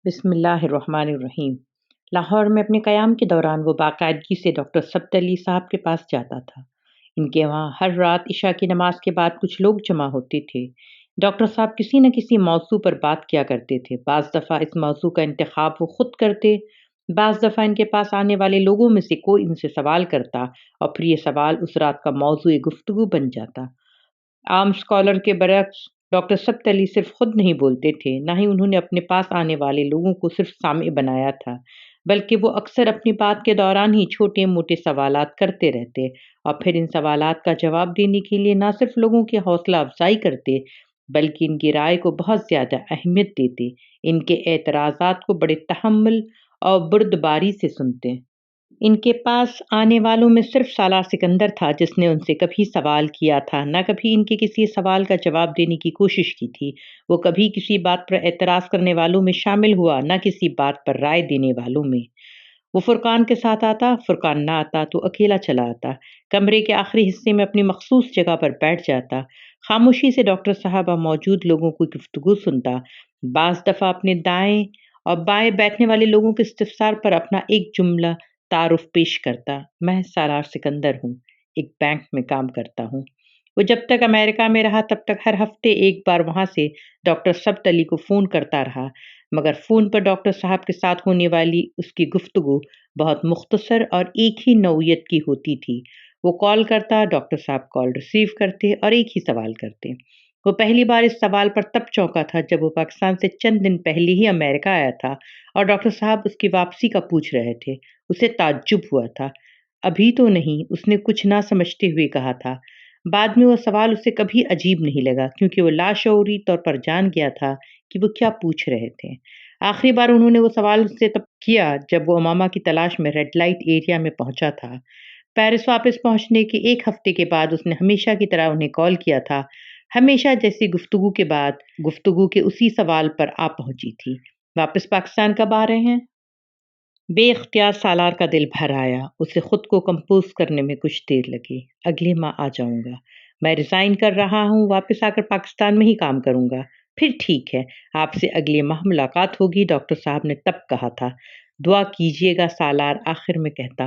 بسم اللہ الرحمن الرحیم۔ لاہور میں اپنے قیام کے دوران وہ باقاعدگی سے ڈاکٹر سبت علی صاحب کے پاس جاتا تھا۔ ان کے وہاں ہر رات عشاء کی نماز کے بعد کچھ لوگ جمع ہوتے تھے۔ ڈاکٹر صاحب کسی نہ کسی موضوع پر بات کیا کرتے تھے۔ بعض دفعہ اس موضوع کا انتخاب وہ خود کرتے، بعض دفعہ ان کے پاس آنے والے لوگوں میں سے کوئی ان سے سوال کرتا اور پھر یہ سوال اس رات کا موضوع گفتگو بن جاتا۔ عام اسکالر کے برعکس ڈاکٹر سبت علی صرف خود نہیں بولتے تھے، نہ ہی انہوں نے اپنے پاس آنے والے لوگوں کو صرف سامع بنایا تھا، بلکہ وہ اکثر اپنی بات کے دوران ہی چھوٹے موٹے سوالات کرتے رہتے اور پھر ان سوالات کا جواب دینے کے لیے نہ صرف لوگوں کی حوصلہ افزائی کرتے بلکہ ان کی رائے کو بہت زیادہ اہمیت دیتے، ان کے اعتراضات کو بڑے تحمل اور بردباری سے سنتے۔ ان کے پاس آنے والوں میں صرف سالار سکندر تھا جس نے ان سے کبھی سوال کیا تھا، نہ کبھی ان کے کسی سوال کا جواب دینے کی کوشش کی تھی۔ وہ کبھی کسی بات پر اعتراض کرنے والوں میں شامل ہوا، نہ کسی بات پر رائے دینے والوں میں۔ وہ فرقان کے ساتھ آتا، فرقان نہ آتا تو اکیلا چلا آتا، کمرے کے آخری حصے میں اپنی مخصوص جگہ پر بیٹھ جاتا، خاموشی سے ڈاکٹر صاحب اور موجود لوگوں کی گفتگو سنتا، بعض دفعہ اپنے دائیں اور بائیں بیٹھنے والے لوگوں کے استفسار پر اپنا ایک جملہ تعارف پیش کرتا: میں سالار سکندر ہوں، ایک بینک میں کام کرتا ہوں۔ وہ جب تک امریکہ میں رہا تب تک ہر ہفتے ایک بار وہاں سے ڈاکٹر سبت علی کو فون کرتا رہا، مگر فون پر ڈاکٹر صاحب کے ساتھ ہونے والی اس کی گفتگو بہت مختصر اور ایک ہی نوعیت کی ہوتی تھی۔ وہ کال کرتا، ڈاکٹر صاحب کال ریسیو کرتے اور ایک ہی سوال کرتے۔ وہ پہلی بار اس سوال پر تب چونکا تھا جب وہ پاکستان سے چند دن پہلے ہی امریکہ آیا تھا اور ڈاکٹر صاحب اس کی واپسی کا پوچھ رہے تھے۔ اسے تعجب ہوا تھا۔ ابھی تو نہیں، اس نے کچھ نہ سمجھتے ہوئے کہا تھا۔ بعد میں وہ سوال اسے کبھی عجیب نہیں لگا کیونکہ وہ لاشعوری طور پر جان گیا تھا کہ وہ کیا پوچھ رہے تھے۔ آخری بار انہوں نے وہ سوال اس سے تب کیا جب وہ امامہ کی تلاش میں ریڈ لائٹ ایریا میں پہنچا تھا۔ پیرس واپس پہنچنے کے ایک ہفتے کے بعد اس نے ہمیشہ کی طرح انہیں کال کیا تھا، ہمیشہ جیسی گفتگو کے بعد گفتگو کے اسی سوال پر آ پہنچی تھی: واپس پاکستان کب آ رہے ہیں؟ بے اختیار سالار کا دل بھر آیا۔ اسے خود کو کمپوز کرنے میں کچھ دیر لگی۔ اگلے ماہ آ جاؤں گا، میں ریزائن کر رہا ہوں، واپس آ کر پاکستان میں ہی کام کروں گا۔ پھر ٹھیک ہے، آپ سے اگلے ماہ ملاقات ہوگی، ڈاکٹر صاحب نے تب کہا تھا۔ دعا کیجیے گا، سالار آخر میں کہتا۔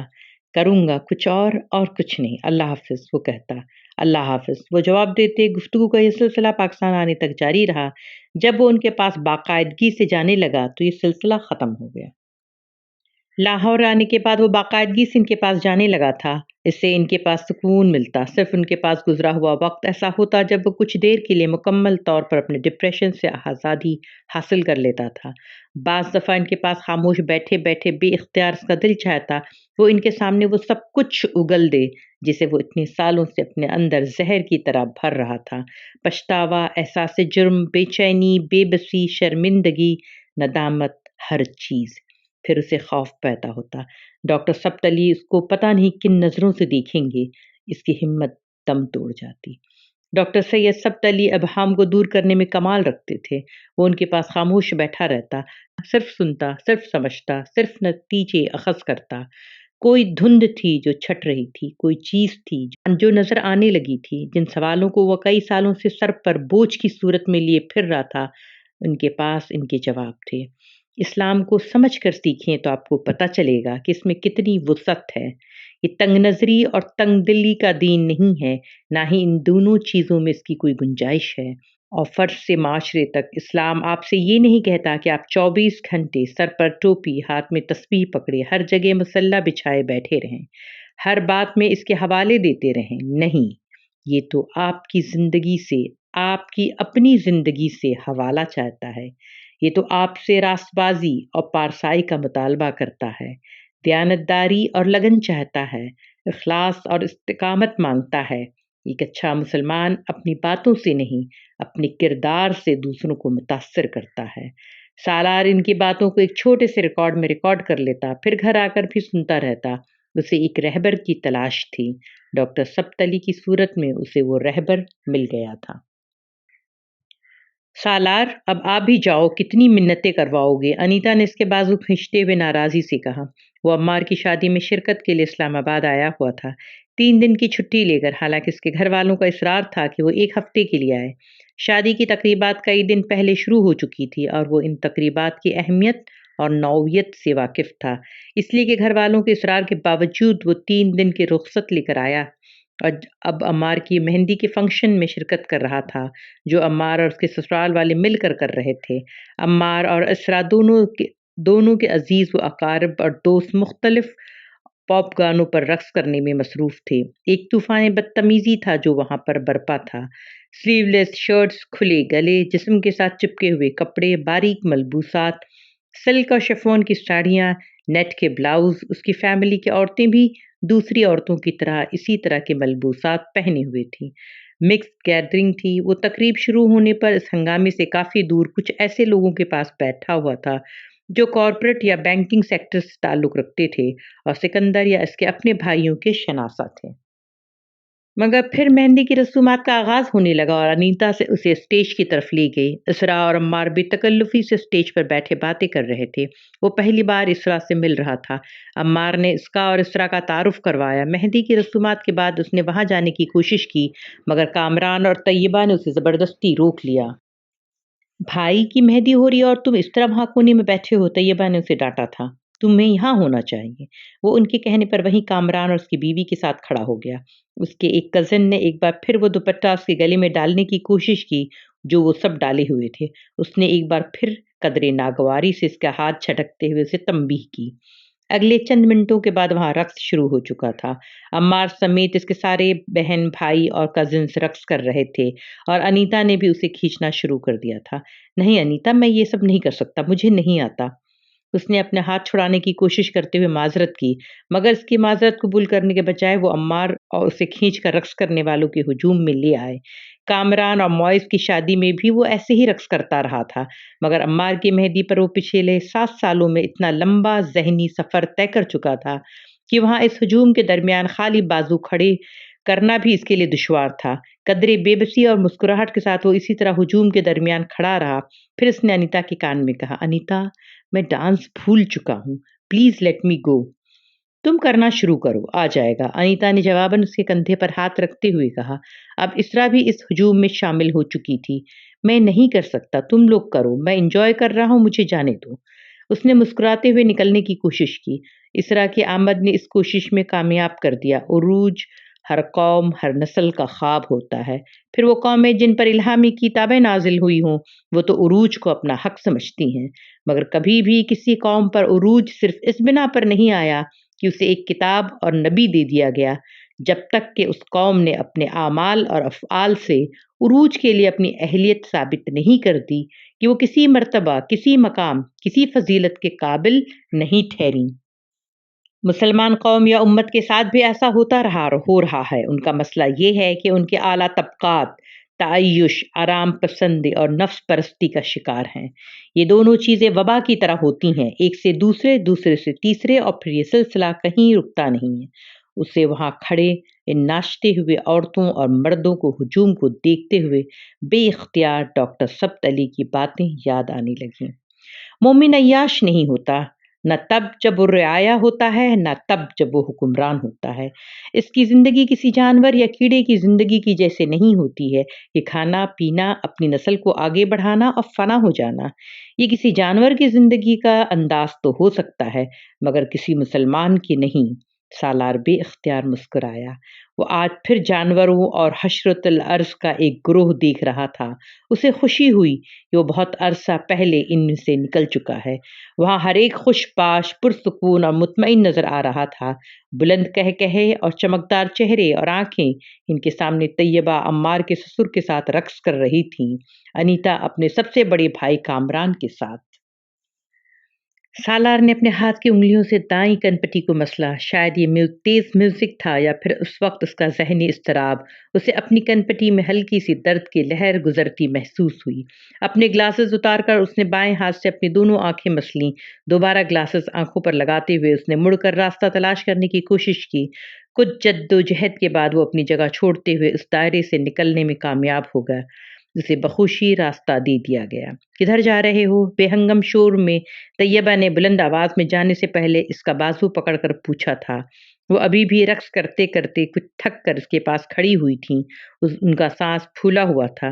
کروں گا، کچھ اور کچھ نہیں، اللہ حافظ، وہ کہتا۔ اللہ حافظ، وہ جواب دیتے۔ گفتگو کا یہ سلسلہ پاکستان آنے تک جاری رہا۔ جب وہ ان کے پاس باقاعدگی سے جانے لگا تو یہ سلسلہ ختم ہو گیا۔ لاہور آنے کے بعد وہ باقاعدگی سے ان کے پاس جانے لگا تھا۔ اس سے ان کے پاس سکون ملتا۔ صرف ان کے پاس گزرا ہوا وقت ایسا ہوتا جب وہ کچھ دیر کے لیے مکمل طور پر اپنے ڈپریشن سے آزادی حاصل کر لیتا تھا۔ بعض دفعہ ان کے پاس خاموش بیٹھے بیٹھے بے اختیار اس کا دل چاہتا وہ ان کے سامنے وہ سب کچھ اگل دے جسے وہ اتنے سالوں سے اپنے اندر زہر کی طرح بھر رہا تھا: پچھتاوا، احساس جرم، بے چینی، بے بسی، شرمندگی، ندامت، ہر چیز۔ پھر اسے خوف پیدا ہوتا، ڈاکٹر سبت علی اس کو پتہ نہیں کن نظروں سے دیکھیں گے۔ اس کی ہمت دم توڑ جاتی۔ ڈاکٹر سید سبت علی ابہام کو دور کرنے میں کمال رکھتے تھے۔ وہ ان کے پاس خاموش بیٹھا رہتا، صرف سنتا، صرف سمجھتا، صرف نتیجے اخذ کرتا۔ کوئی دھند تھی جو چھٹ رہی تھی، کوئی چیز تھی جو نظر آنے لگی تھی، جن سوالوں کو وہ کئی سالوں سے سر پر بوجھ کی صورت میں لیے پھر رہا تھا، ان کے پاس ان کے جواب تھے۔ اسلام کو سمجھ کر سیکھیں تو آپ کو پتہ چلے گا کہ اس میں کتنی وسعت ہے۔ یہ تنگ نظری اور تنگ دلی کا دین نہیں ہے، نہ ہی ان دونوں چیزوں میں اس کی کوئی گنجائش ہے۔ اور فرش سے معاشرے تک، اسلام آپ سے یہ نہیں کہتا کہ آپ 24 گھنٹے سر پر ٹوپی، ہاتھ میں تسبیح پکڑے، ہر جگہ مصلی بچھائے بیٹھے رہیں، ہر بات میں اس کے حوالے دیتے رہیں۔ نہیں، یہ تو آپ کی زندگی سے، آپ کی اپنی زندگی سے حوالہ چاہتا ہے۔ یہ تو آپ سے راست بازی اور پارسائی کا مطالبہ کرتا ہے، دیانتداری اور لگن چاہتا ہے، اخلاص اور استقامت مانگتا ہے۔ ایک اچھا مسلمان اپنی باتوں سے نہیں، اپنے کردار سے دوسروں کو متاثر کرتا ہے۔ سالار ان کی باتوں کو ایک چھوٹے سے ریکارڈ میں ریکارڈ کر لیتا، پھر گھر آ کر بھی سنتا رہتا۔ اسے ایک رہبر کی تلاش تھی۔ ڈاکٹر سبت علی کی صورت میں اسے وہ رہبر مل گیا تھا۔ سالار، اب آپ بھی جاؤ، کتنی منتیں کرواؤ گے؟ انیتا نے اس کے بازو کھینچتے ہوئے ناراضی سے کہا۔ وہ عمار کی شادی میں شرکت کے لیے اسلام آباد آیا ہوا تھا، 3 دن کی چھٹی لے کر، حالانکہ اس کے گھر والوں کا اصرار تھا کہ وہ 1 ہفتے کے لیے آئے۔ شادی کی تقریبات کئی دن پہلے شروع ہو چکی تھی اور وہ ان تقریبات کی اہمیت اور نوعیت سے واقف تھا، اس لیے کہ گھر والوں کے اصرار کے باوجود وہ 3 دن کی رخصت لے کر آیا اور اب عمار کی مہندی کے فنکشن میں شرکت کر رہا تھا جو عمار اور اس کے سسرال والے مل کر رہے تھے۔ عمار اور اسرا دونوں کے عزیز و اقارب اور دوست مختلف پاپ گانوں پر رقص کرنے میں مصروف تھے۔ ایک طوفان بدتمیزی تھا جو وہاں پر برپا تھا۔ سلیو لیس شرٹس، کھلے گلے، جسم کے ساتھ چپکے ہوئے کپڑے، باریک ملبوسات، سلک اور شفون کی ساڑیاں، نیٹ کے بلاؤز۔ اس کی فیملی کی عورتیں بھی دوسری عورتوں کی طرح اسی طرح کے ملبوسات پہنے ہوئے تھیں۔ مکسڈ گیدرنگ تھی۔ وہ تقریب شروع ہونے پر اس ہنگامے سے کافی دور کچھ ایسے لوگوں کے پاس بیٹھا ہوا تھا جو کارپوریٹ یا بینکنگ سیکٹر سے تعلق رکھتے تھے اور سکندر یا اس کے اپنے بھائیوں کے شناسہ تھے۔ مگر پھر مہندی کی رسومات کا آغاز ہونے لگا اور انیتا سے اسے اسٹیج کی طرف لے گئی۔ اسرا اور عمار بے تکلفی سے اسٹیج پر بیٹھے باتیں کر رہے تھے۔ وہ پہلی بار اسرا سے مل رہا تھا۔ عمار نے اس کا اور اسرا کا تعارف کروایا۔ مہندی کی رسومات کے بعد اس نے وہاں جانے کی کوشش کی مگر کامران اور طیبہ نے اسے زبردستی روک لیا۔ بھائی کی مہندی ہو رہی ہے اور تم اس طرح وہاں کونے میں بیٹھے ہو، طیبہ نے اسے ڈانٹا تھا۔ تمہیں یہاں ہونا چاہیے۔ وہ ان کے کہنے پر وہیں کامران اور اس کی بیوی کے ساتھ کھڑا ہو گیا۔ اس کے ایک کزن نے ایک بار پھر وہ دوپٹہ اس کے گلے میں ڈالنے کی کوشش کی جو وہ سب ڈالے ہوئے تھے۔ اس نے ایک بار پھر قدرے ناگواری سے اس کا ہاتھ جھٹکتے ہوئے اسے تنبیہ کی۔ اگلے چند منٹوں کے بعد وہاں رقص شروع ہو چکا تھا۔ عمار سمیت اس کے سارے بہن بھائی اور کزنز رقص کر رہے تھے اور انیتا نے بھی اسے کھینچنا شروع کر دیا تھا۔ نہیں انیتا، میں یہ سب نہیں کر سکتا، مجھے نہیں آتا۔ اس نے اپنے ہاتھ چھڑانے کی کوشش کرتے ہوئے معذرت کی مگر اس کی معذرت قبول کرنے کے بجائے وہ عمار اور اسے کھینچ کر رقص کرنے والوں کے ہجوم میں لے آئے۔ کامران اور معز کی شادی میں بھی وہ ایسے ہی رقص کرتا رہا تھا مگر عمار کی مہندی پر وہ پچھلے 7 سالوں میں اتنا لمبا ذہنی سفر طے کر چکا تھا کہ وہاں اس ہجوم کے درمیان خالی بازو کھڑے کرنا بھی اس کے لیے دشوار تھا۔ قدرے بے بسی اور مسکراہٹ کے ساتھ وہ اسی طرح ہجوم کے درمیان کھڑا رہا۔ پھر اس نے انیتا کے کان میں کہا، انیتا، میں ڈانس بھول چکا ہوں، پلیز لیٹ می گو۔ تم کرنا شروع کرو، آ جائے گا، انیتا نے جواباً اس کے کندھے پر ہاتھ رکھتے ہوئے کہا۔ اب اسرا بھی اس ہجوم میں شامل ہو چکی تھی۔ میں نہیں کر سکتا، تم لوگ کرو، میں انجوائے کر رہا ہوں، مجھے جانے دو۔ اس نے مسکراتے ہوئے نکلنے کی کوشش کی۔ اسرا کی آمد نے اس کوشش میں کامیاب کر دیا۔ عروج ہر قوم ہر نسل کا خواب ہوتا ہے۔ پھر وہ قومیں جن پر الہامی کتابیں نازل ہوئی ہوں وہ تو عروج کو اپنا حق سمجھتی ہیں مگر کبھی بھی کسی قوم پر عروج صرف اس بنا پر نہیں آیا کہ اسے ایک کتاب اور نبی دے دیا گیا جب تک کہ اس قوم نے اپنے اعمال اور افعال سے عروج کے لیے اپنی اہلیت ثابت نہیں کر دی کہ وہ کسی مرتبہ، کسی مقام، کسی فضیلت کے قابل نہیں ٹھہری۔ مسلمان قوم یا امت کے ساتھ بھی ایسا ہو رہا ہے۔ ان کا مسئلہ یہ ہے کہ ان کے اعلیٰ طبقات تعیش، آرام پسندی اور نفس پرستی کا شکار ہیں۔ یہ دونوں چیزیں وبا کی طرح ہوتی ہیں، ایک سے دوسرے، دوسرے سے تیسرے، اور پھر یہ سلسلہ کہیں رکتا نہیں ہے۔ اسے وہاں کھڑے ان ناچتے ہوئے عورتوں اور مردوں کو ہجوم کو دیکھتے ہوئے بے اختیار ڈاکٹر ثبت علی کی باتیں یاد آنے لگیں۔ مومن عیاش نہیں ہوتا، نہ تب جب وہ رعایا ہوتا ہے، نہ تب جب وہ حکمران ہوتا ہے۔ اس کی زندگی کسی جانور یا کیڑے کی زندگی کی جیسے نہیں ہوتی ہے کہ کھانا پینا، اپنی نسل کو آگے بڑھانا اور فنا ہو جانا۔ یہ کسی جانور کی زندگی کا انداز تو ہو سکتا ہے مگر کسی مسلمان کی نہیں۔ سالار بے اختیار مسکرایا۔ وہ آج پھر جانوروں اور حشرۃ الارض کا ایک گروہ دیکھ رہا تھا۔ اسے خوشی ہوئی کہ وہ بہت عرصہ پہلے ان میں سے نکل چکا ہے۔ وہاں ہر ایک خوش باش، پرسکون اور مطمئن نظر آ رہا تھا۔ بلند کہکہے اور چمکدار چہرے اور آنکھیں ان کے سامنے طیبہ عمار کے سسر کے ساتھ رقص کر رہی تھیں، انیتا اپنے سب سے بڑے بھائی کامران کے ساتھ۔ سالار نے اپنے ہاتھ کی انگلیوں سے دائیں کن پٹی کو مسلا۔ شاید یہ تیز میوزک تھا یا پھر اس وقت اس کا ذہنی اضطراب۔ اسے اپنی کن پٹی میں ہلکی سی درد کی لہر گزرتی محسوس ہوئی۔ اپنے گلاسز اتار کر اس نے بائیں ہاتھ سے اپنی دونوں آنکھیں مسلیں۔ دوبارہ گلاسز آنکھوں پر لگاتے ہوئے اس نے مڑ کر راستہ تلاش کرنے کی کوشش کی۔ کچھ جد و جہد کے بعد وہ اپنی جگہ چھوڑتے ہوئے اس دائرے سے نکلنے میں کامیاب ہو گیا۔ اسے بخوشی راستہ دے دیا گیا۔ کدھر جا رہے ہو؟ بے ہنگم شور میں طیبہ نے بلند آواز میں جانے سے پہلے اس کا بازو پکڑ کر پوچھا تھا۔ وہ ابھی بھی رقص کرتے کرتے کچھ تھک کر اس کے پاس کھڑی ہوئی تھیں۔ ان کا سانس پھولا ہوا تھا۔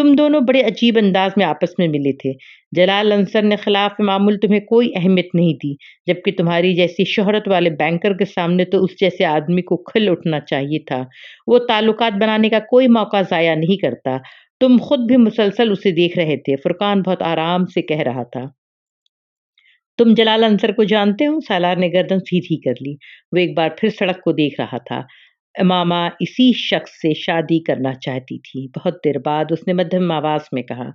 تم دونوں بڑے عجیب انداز میں آپس میں ملے تھے۔ جلال انصر نے خلاف معمول تمہیں کوئی اہمیت نہیں دی، جبکہ تمہاری جیسی شہرت والے بینکر کے سامنے تو اس جیسے آدمی کو کھل اٹھنا چاہیے تھا۔ وہ تعلقات بنانے کا کوئی موقع ضائع نہیں کرتا۔ تم خود بھی مسلسل اسے دیکھ رہے تھے، فرقان بہت آرام سے کہہ رہا تھا۔ تم جلال انصر کو جانتے ہو؟ سالار نے گردن سیدھی کر لی۔ وہ ایک بار پھر سڑک کو دیکھ رہا تھا۔ امامہ اسی شخص سے شادی کرنا چاہتی تھی، بہت دیر بعد اس نے مدھم آواز میں کہا۔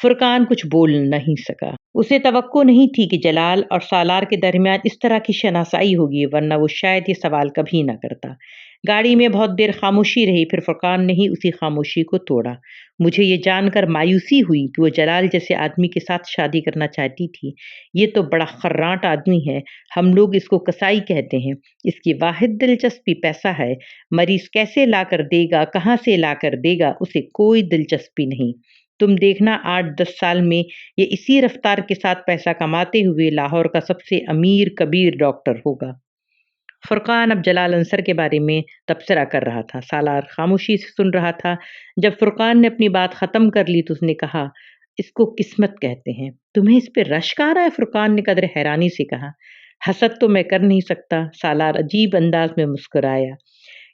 فرقان کچھ بول نہیں سکا۔ اسے توقع نہیں تھی کہ جلال اور سالار کے درمیان اس طرح کی شناسائی ہوگی، ورنہ وہ شاید یہ سوال کبھی نہ کرتا۔ گاڑی میں بہت دیر خاموشی رہی، پھر فرقان نے ہی اسی خاموشی کو توڑا۔ مجھے یہ جان کر مایوسی ہوئی کہ وہ جلال جیسے آدمی کے ساتھ شادی کرنا چاہتی تھی۔ یہ تو بڑا خراٹ آدمی ہے، ہم لوگ اس کو کسائی کہتے ہیں۔ اس کی واحد دلچسپی پیسہ ہے۔ مریض کیسے لا کر دے گا، کہاں سے لا کر دے گا، اسے کوئی دلچسپی نہیں۔ تم دیکھنا 8-10 سال میں یہ اسی رفتار کے ساتھ پیسہ کماتے ہوئے لاہور کا سب سے امیر کبیر ڈاکٹر ہوگا۔ فرقان اب جلال انصر کے بارے میں تبصرہ کر رہا تھا۔ سالار خاموشی سے سن رہا تھا۔ جب فرقان نے اپنی بات ختم کر لی تو اس نے کہا، اس کو قسمت کہتے ہیں۔ تمہیں اس پہ رشک آ رہا ہے؟ فرقان نے قدر حیرانی سے کہا۔ حسد تو میں کر نہیں سکتا، سالار عجیب انداز میں مسکرایا۔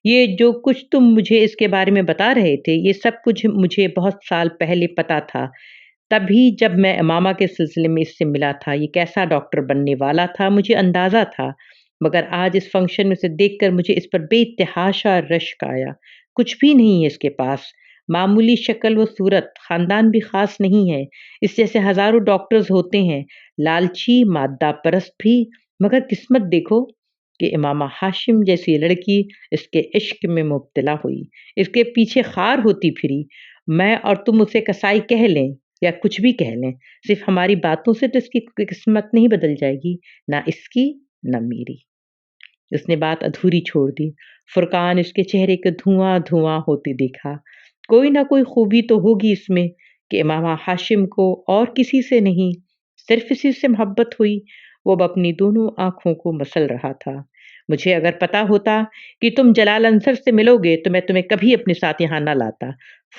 یہ جو کچھ تم مجھے اس کے بارے میں بتا رہے تھے، یہ سب کچھ مجھے بہت سال پہلے پتا تھا، تبھی جب میں امامہ کے سلسلے میں اس سے ملا تھا۔ یہ کیسا ڈاکٹر بننے والا تھا مجھے اندازہ تھا، مگر آج اس فنکشن میں سے دیکھ کر مجھے اس پر بے تحاشا رشک آیا۔ کچھ بھی نہیں ہے اس کے پاس، معمولی شکل و صورت، خاندان بھی خاص نہیں ہے۔ اس جیسے ہزاروں ڈاکٹرز ہوتے ہیں، لالچی، مادہ پرست بھی، مگر قسمت دیکھو کہ امامہ ہاشم جیسی لڑکی اس کے عشق میں مبتلا ہوئی، اس کے پیچھے خار ہوتی پھری۔ میں اور تم اسے کسائی کہہ لیں یا کچھ بھی کہہ لیں، صرف ہماری باتوں سے تو اس کی قسمت نہیں بدل جائے گی، نہ اس کی نہ میری۔ اس نے بات ادھوری چھوڑ دی۔ فرقان اس کے چہرے کو دھواں دھواں ہوتے دیکھا۔ کوئی نہ کوئی خوبی تو ہوگی اس میں کہ امامہ ہاشم کو اور کسی سے نہیں، صرف اسی سے محبت ہوئی۔ وہ اب اپنی دونوں آنکھوں کو مسل رہا تھا۔ مجھے اگر پتا ہوتا کہ تم جلال انصر سے ملو گے تو میں تمہیں کبھی اپنے ساتھ یہاں نہ لاتا،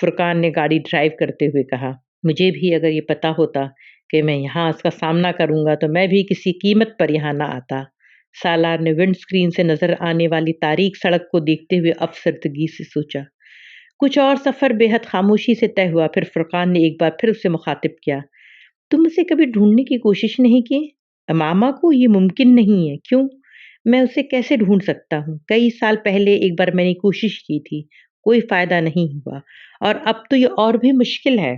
فرقان نے گاڑی ڈرائیو کرتے ہوئے کہا۔ مجھے بھی اگر یہ پتا ہوتا کہ میں یہاں اس کا سامنا کروں گا تو میں بھی کسی قیمت پر یہاں نہ آتا۔ سالار نے ونڈ سکرین سے نظر آنے والی تاریک سڑک کو دیکھتے ہوئے افسردگی سے سوچا۔ کچھ اور سفر بے حد خاموشی سے طے ہوا، پھر فرقان نے ایک بار پھر اسے مخاطب کیا۔ تم اسے کبھی ڈھونڈنے کی کوشش نہیں کی؟ امامہ کو یہ ممکن نہیں ہے۔ کیوں؟ میں اسے کیسے ڈھونڈ سکتا ہوں؟ کئی سال پہلے ایک بار میں نے کوشش کی تھی، کوئی فائدہ نہیں ہوا، اور اب تو یہ اور بھی مشکل ہے۔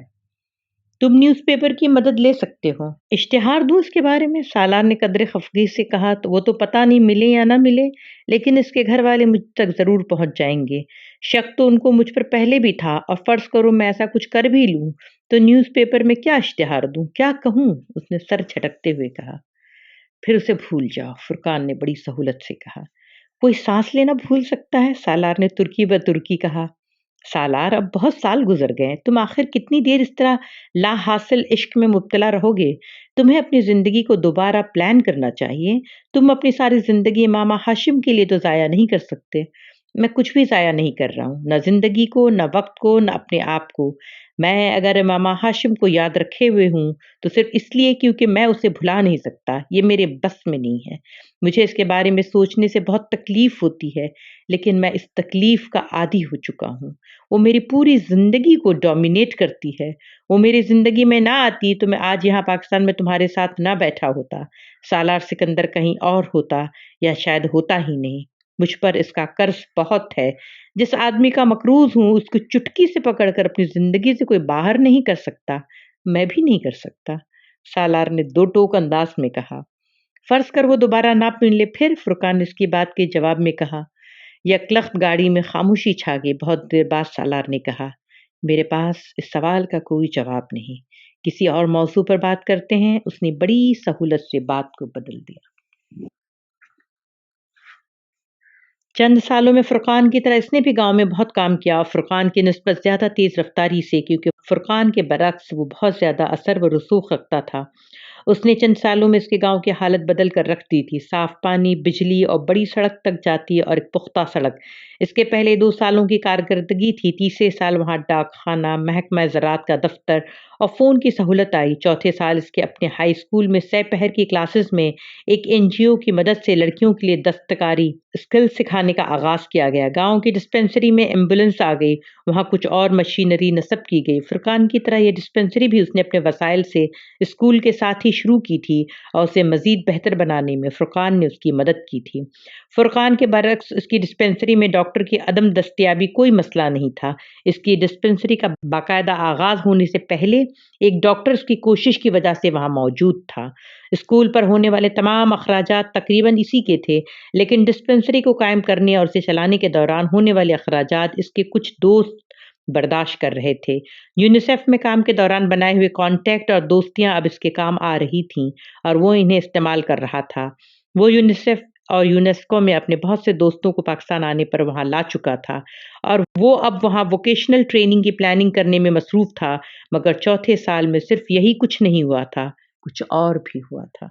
تم نیوز پیپر کی مدد لے سکتے ہو۔ اشتہار دوں اس کے بارے میں؟ سالار نے قدر خفگی سے کہا۔ تو وہ تو پتہ نہیں ملے یا نہ ملے، لیکن اس کے گھر والے مجھ تک ضرور پہنچ جائیں گے۔ شک تو ان کو مجھ پر پہلے بھی تھا، اور فرض کرو میں ایسا کچھ کر بھی لوں تو نیوز پیپر میں کیا اشتہار دوں، کیا کہوں؟ اس نے سر جھٹکتے ہوئے کہا۔ پھر اسے بھول جاؤ، فرقان نے بڑی سہولت سے کہا۔ کوئی سانس لینا بھول سکتا ہے؟ سالار نے ترکی بہ ترکی کہا۔ سالار، اب بہت سال گزر گئے، تم آخر کتنی دیر اس طرح لا حاصل عشق میں مبتلا رہو گے؟ تمہیں اپنی زندگی کو دوبارہ پلان کرنا چاہیے۔ تم اپنی ساری زندگی امامہ ہاشم کے لیے تو ضائع نہیں کر سکتے۔ میں کچھ بھی ضائع نہیں کر رہا ہوں، نہ زندگی کو، نہ وقت کو، نہ اپنے آپ کو۔ میں اگر امامہ ہاشم کو یاد رکھے ہوئے ہوں تو صرف اس لیے کیونکہ میں اسے بھلا نہیں سکتا، یہ میرے بس میں نہیں ہے۔ مجھے اس کے بارے میں سوچنے سے بہت تکلیف ہوتی ہے، لیکن میں اس تکلیف کا عادی ہو چکا ہوں۔ وہ میری پوری زندگی کو ڈومینیٹ کرتی ہے۔ وہ میری زندگی میں نہ آتی تو میں آج یہاں پاکستان میں تمہارے ساتھ نہ بیٹھا ہوتا۔ سالار سکندر کہیں اور ہوتا، یا شاید ہوتا ہی نہیں۔ مجھ پر اس کا قرض بہت ہے۔ جس آدمی کا مقروض ہوں اس کو چٹکی سے پکڑ کر اپنی زندگی سے کوئی باہر نہیں کر سکتا، میں بھی نہیں کر سکتا۔ سالار نے دو ٹوک انداز میں کہا۔ فرض کر وہ دوبارہ نہ مل لے پھر؟ فرقان نے اس کی بات کے جواب میں کہا۔ یکلخت گاڑی میں خاموشی چھا گئی۔ بہت دیر بعد سالار نے کہا، میرے پاس اس سوال کا کوئی جواب نہیں، کسی اور موضوع پر بات کرتے ہیں۔ اس نے بڑی سہولت سے بات کو بدل دیا۔ چند سالوں میں فرقان کی طرح اس نے بھی گاؤں میں بہت کام کیا، اور فرقان کی نسبت زیادہ تیز رفتاری سے، کیونکہ فرقان کے برعکس وہ بہت زیادہ اثر و رسوخ رکھتا تھا۔ اس نے چند سالوں میں اس کے گاؤں کی حالت بدل کر رکھ دی تھی۔ صاف پانی، بجلی اور بڑی سڑک تک جاتی اور ایک پختہ سڑک۔ اس کے پہلے 2 سالوں کی کارکردگی تھی۔ تیسرے سال وہاں ڈاک خانہ، محکمہ زراعت کا دفتر اور فون کی سہولت آئی۔ چوتھے سال اس کے اپنے ہائی اسکول میں سہ پہر کی کلاسز میں ایک NGO کی مدد سے لڑکیوں کے لیے دستکاری اسکل سکھانے کا آغاز کیا گیا۔ گاؤں کی ڈسپنسری میں ایمبولینس آ گئی، وہاں کچھ اور مشینری نصب کی گئی۔ فرقان کی طرح یہ ڈسپنسری بھی اس نے اپنے وسائل سے اسکول کے ساتھ ہی شروع کی تھی اور اسے مزید بہتر بنانے میں فرقان نے اس کی مدد کی تھی۔ فرقان کے برعکس اس کی ڈسپنسری میں ڈاکٹر کی عدم دستیابی کوئی مسئلہ نہیں تھا۔ اس کی ڈسپنسری کا باقاعدہ آغاز ہونے سے پہلے ایک ڈاکٹر اس کی کوشش کی وجہ سے وہاں موجود تھا۔ اسکول پر ہونے والے تمام اخراجات تقریباً اسی کے تھے، لیکن ڈسپنسری کو قائم کرنے اور اسے چلانے کے دوران ہونے والے اخراجات اس کے کچھ دوست برداشت کر رہے تھے۔ یونیسیف میں کام کے دوران بنائے ہوئے کانٹیکٹ اور دوستیاں اب اس کے کام آ رہی تھیں اور وہ انہیں استعمال کر رہا تھا۔ وہ یونیسیف اور یونیسکو میں اپنے بہت سے دوستوں کو پاکستان آنے پر وہاں لا چکا تھا اور وہ اب وہاں ووکیشنل ٹریننگ کی پلاننگ کرنے میں مصروف تھا، مگر چوتھے سال میں صرف یہی کچھ نہیں ہوا تھا، کچھ اور بھی ہوا تھا۔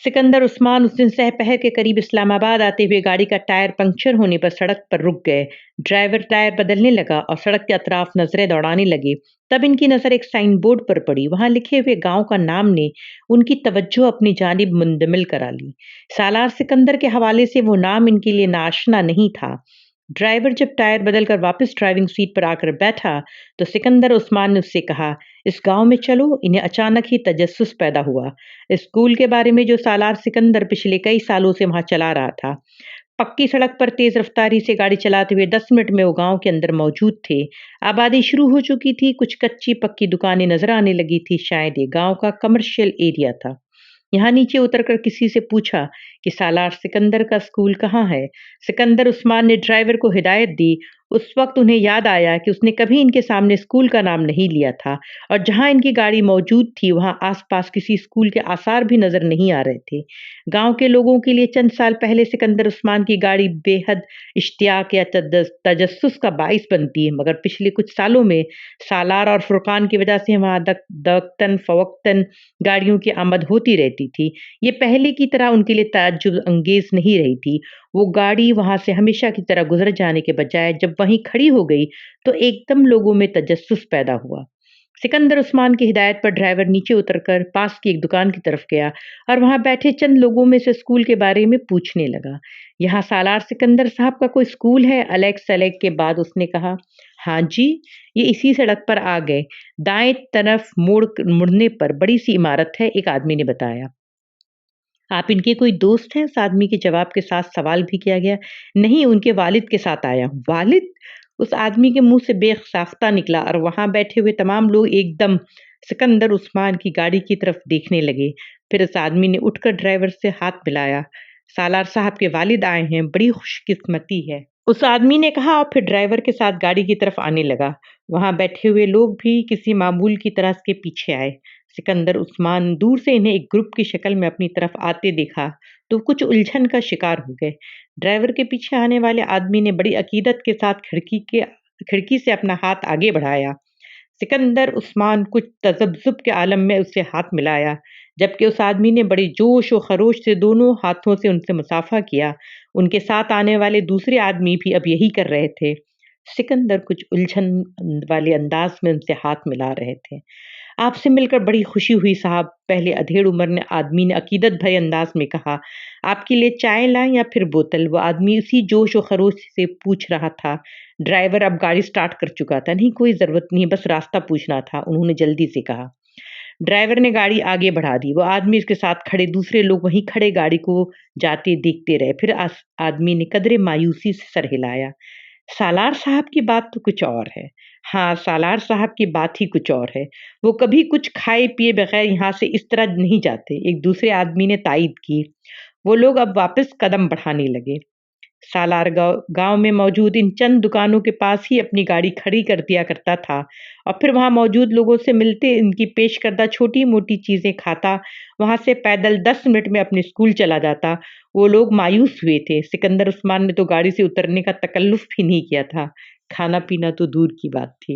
سکندر عثمان اس دن سہ پہر کے قریب اسلام آباد آتے ہوئے گاڑی کا ٹائر پنکچر ہونے پر سڑک پر رک گئے۔ ڈرائیور ٹائر بدلنے لگا اور سڑک کے اطراف نظریں دوڑانے لگے۔ تب ان کی نظر ایک سائن بورڈ پر پڑی۔ وہاں لکھے ہوئے گاؤں کا نام نے ان کی توجہ اپنی جانب منتقل کرا لی۔ سالار سکندر کے حوالے سے وہ نام ان کے لیے ناآشنا نہیں تھا۔ ڈرائیور جب ٹائر بدل کر واپس ڈرائیونگ سیٹ پر آ کر بیٹھا تو سکندر عثمان نے اس سے کہا، اس گاؤں میں چلو۔ انہیں اچانک ہی تجسس پیدا ہوا۔ اسکول کے بارے میں جو سالار سکندر پچھلے کئی سالوں سے وہاں چلا رہا تھا۔ پکی سڑک پر تیز رفتاری سے گاڑی چلاتے ہوئے 10 منٹ میں وہ گاؤں کے اندر موجود تھے۔ آبادی شروع ہو چکی تھی، کچھ کچی پکی دکانیں نظر آنے لگی تھی۔ شاید یہ گاؤں کا کمرشل ایریا تھا۔ یہاں نیچے اتر کر کسی سے پوچھا کہ سالار سکندر کا اسکول کہاں ہے۔ سکندر عثمان نے ڈرائیور کو ہدایت دی۔ اس وقت انہیں یاد آیا کہ اس نے کبھی ان کے سامنے اسکول کا نام نہیں لیا تھا اور جہاں ان کی گاڑی موجود تھی وہاں آس پاس کسی اسکول کے آثار بھی نظر نہیں آ رہے تھے۔ گاؤں کے لوگوں کے لیے چند سال پہلے سکندر عثمان کی گاڑی بے حد اشتیاق یا تجسس کا باعث بنتی ہے، مگر پچھلے کچھ سالوں میں سالار اور فرقان کی وجہ سے وہاں دکتن فوقتاً گاڑیوں کی آمد ہوتی رہتی تھی۔ یہ پہلے کی طرح ان کے لیے تعجب انگیز نہیں رہی تھی۔ وہ گاڑی وہاں سے ہمیشہ کی طرح گزر جانے کے بجائے جب وہیں کھڑی ہو گئی تو ایک دم لوگوں میں تجسس پیدا ہوا۔ سکندر عثمان کی ہدایت پر ڈرائیور نیچے اتر کر پاس کی ایک دکان کی طرف گیا اور وہاں بیٹھے چند لوگوں میں سے اسکول کے بارے میں پوچھنے لگا۔ یہاں سالار سکندر صاحب کا کوئی اسکول ہے؟ الیک کے بعد اس نے کہا، ہاں جی، یہ اسی سڑک پر آ گئے، دائیں طرف مڑنے پر بڑی سی عمارت ہے، ایک آدمی نے بتایا۔ آپ ان کے کوئی دوست ہیں؟ اس آدمی کے جواب کے ساتھ سوال بھی کیا گیا۔ نہیں، ان کے والد کے ساتھ آیا ہوں۔ والد؟ اس آدمی کے منہ سے بے ساختہ نکلا اور وہاں بیٹھے ہوئے تمام لوگ ایک دم سکندر عثمان کی گاڑی کی طرف دیکھنے لگے۔ پھر اس آدمی نے اٹھ کر ڈرائیور سے ہاتھ ملایا۔ سالار صاحب کے والد آئے ہیں، بڑی خوش قسمتی ہے، اس آدمی نے کہا اور پھر ڈرائیور کے ساتھ گاڑی کی طرف آنے لگا۔ وہاں بیٹھے ہوئے لوگ بھی کسی معمول کی طرح اس کے پیچھے آئے۔ سکندر عثمان دور سے انہیں ایک گروپ کی شکل میں اپنی طرف آتے دیکھا تو کچھ الجھن کا شکار ہو گئے۔ ڈرائیور کے پیچھے آنے والے آدمی نے بڑی عقیدت کے ساتھ کھڑکی سے اپنا ہاتھ آگے بڑھایا۔ سکندر عثمان کچھ تذبذب کے عالم میں اس سے ہاتھ ملایا، جبکہ اس آدمی نے بڑی جوش و خروش سے دونوں ہاتھوں سے ان سے مصافحہ کیا۔ ان کے ساتھ آنے والے دوسرے آدمی بھی اب یہی کر رہے تھے۔ سکندر کچھ الجھن والے انداز میں ان سے ہاتھ ملا رہے تھے۔ آپ سے مل کر بڑی خوشی ہوئی صاحب، پہلے ادھیڑ عمر آدمی نے عقیدت بھرے انداز میں کہا۔ آپ کے لیے چائے لائیں یا پھر بوتل؟ وہ آدمی اسی جوش و خروش سے پوچھ رہا تھا۔ ڈرائیور اب گاڑی سٹارٹ کر چکا تھا۔ نہیں، کوئی ضرورت نہیں، بس راستہ پوچھنا تھا، انہوں نے جلدی سے کہا۔ ڈرائیور نے گاڑی آگے بڑھا دی۔ وہ آدمی اس کے ساتھ کھڑے دوسرے لوگ وہیں کھڑے گاڑی کو جاتے دیکھتے رہے۔ پھر آدمی نے قدرے مایوسی سے سر ہلایا۔ سالار صاحب کی بات تو کچھ اور ہے۔ ہاں، سالار صاحب کی بات ہی کچھ اور ہے، وہ کبھی کچھ کھائے پیے بغیر یہاں سے اس طرح نہیں جاتے، ایک دوسرے آدمی نے تائید کی۔ وہ لوگ اب واپس قدم بڑھانے لگے۔ سالار گاؤں میں موجود ان چند دکانوں کے پاس ہی اپنی گاڑی کھڑی کر دیا کرتا تھا اور پھر وہاں موجود لوگوں سے ملتے، ان کی پیش کردہ چھوٹی موٹی چیزیں کھاتا، وہاں سے پیدل 10 منٹ میں اپنے اسکول چلا جاتا۔ وہ لوگ مایوس ہوئے تھے۔ سکندر عثمان نے تو گاڑی سے اترنے کا تکلف بھی نہیں کیا تھا، کھانا پینا تو دور کی بات تھی۔